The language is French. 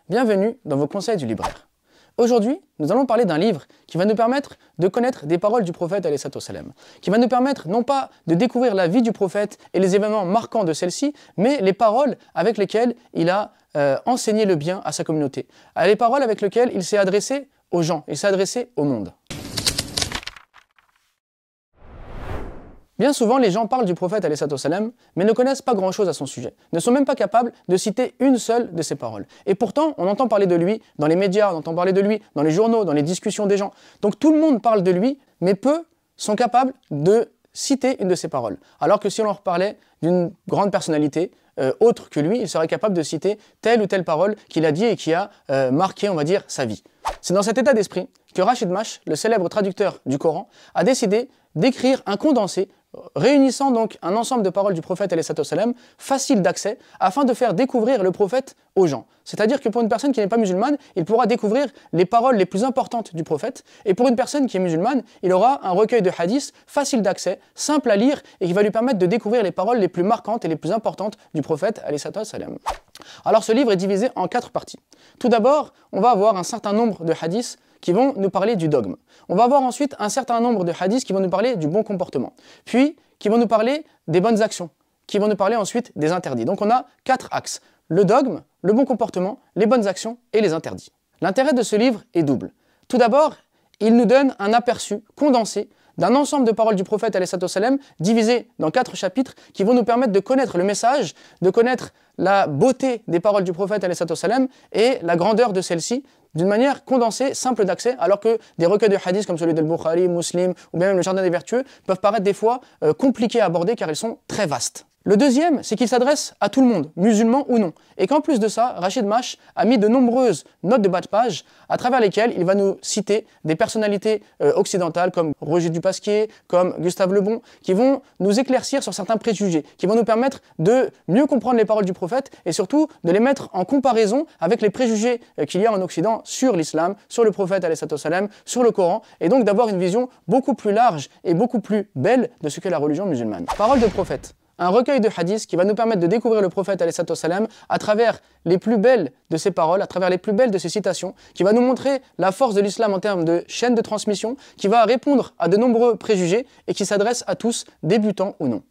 Bienvenue dans vos conseils du libraire. Aujourd'hui, nous allons parler d'un livre qui va nous permettre de connaître des paroles du prophète alayhi salam, qui va nous permettre non pas de découvrir la vie du prophète et les événements marquants de celle-ci, mais les paroles avec lesquelles il a enseigné le bien à sa communauté, les paroles avec lesquelles il s'est adressé aux gens, il s'est adressé au monde. Bien souvent, les gens parlent du prophète alayhi salam, mais ne connaissent pas grand-chose à son sujet, ne sont même pas capables de citer une seule de ses paroles. Et pourtant, on entend parler de lui dans les médias, on entend parler de lui dans les journaux, dans les discussions des gens. Donc tout le monde parle de lui, mais peu sont capables de citer une de ses paroles. Alors que si on leur parlait d'une grande personnalité, autre que lui, il serait capable de citer telle ou telle parole qu'il a dit et qui a marqué, on va dire, sa vie. C'est dans cet état d'esprit que Rachid Mash, le célèbre traducteur du Coran, a décidé d'écrire un condensé réunissant donc un ensemble de paroles du prophète alayhi salam, facile d'accès, afin de faire découvrir le prophète aux gens. C'est-à-dire que pour une personne qui n'est pas musulmane, il pourra découvrir les paroles les plus importantes du prophète, et pour une personne qui est musulmane, il aura un recueil de hadiths facile d'accès, simple à lire, et qui va lui permettre de découvrir les paroles les plus marquantes et les plus importantes du prophète alayhi salam. Alors ce livre est divisé en 4 parties. Tout d'abord, on va avoir un certain nombre de hadiths qui vont nous parler du dogme. On va avoir ensuite un certain nombre de hadiths qui vont nous parler du bon comportement, puis qui vont nous parler des bonnes actions, qui vont nous parler ensuite des interdits. Donc on a 4 axes, le dogme, le bon comportement, les bonnes actions et les interdits. L'intérêt de ce livre est double. Tout d'abord, il nous donne un aperçu condensé d'un ensemble de paroles du prophète alayhi salam divisées dans 4 chapitres qui vont nous permettre de connaître le message, de connaître la beauté des paroles du prophète alayhi salam et la grandeur de celle-ci d'une manière condensée, simple d'accès, alors que des recueils de hadiths comme celui d'Al-Bukhari, Muslim ou bien même le Jardin des Vertueux peuvent paraître des fois compliqués à aborder car ils sont très vastes. Le deuxième, c'est qu'il s'adresse à tout le monde, musulman ou non, et qu'en plus de ça, Rachid Mash a mis de nombreuses notes de bas de page à travers lesquelles il va nous citer des personnalités occidentales comme Roger Dupasquier, comme Gustave Le Bon, qui vont nous éclaircir sur certains préjugés, qui vont nous permettre de mieux comprendre les paroles du prophète et surtout de les mettre en comparaison avec les préjugés qu'il y a en Occident sur l'islam, sur le prophète alayhi salam, sur le Coran, et donc d'avoir une vision beaucoup plus large et beaucoup plus belle de ce qu'est la religion musulmane. Parole de prophète. Un recueil de hadiths qui va nous permettre de découvrir le prophète alayhi salam à travers les plus belles de ses paroles, à travers les plus belles de ses citations, qui va nous montrer la force de l'islam en termes de chaîne de transmission, qui va répondre à de nombreux préjugés et qui s'adresse à tous, débutants ou non.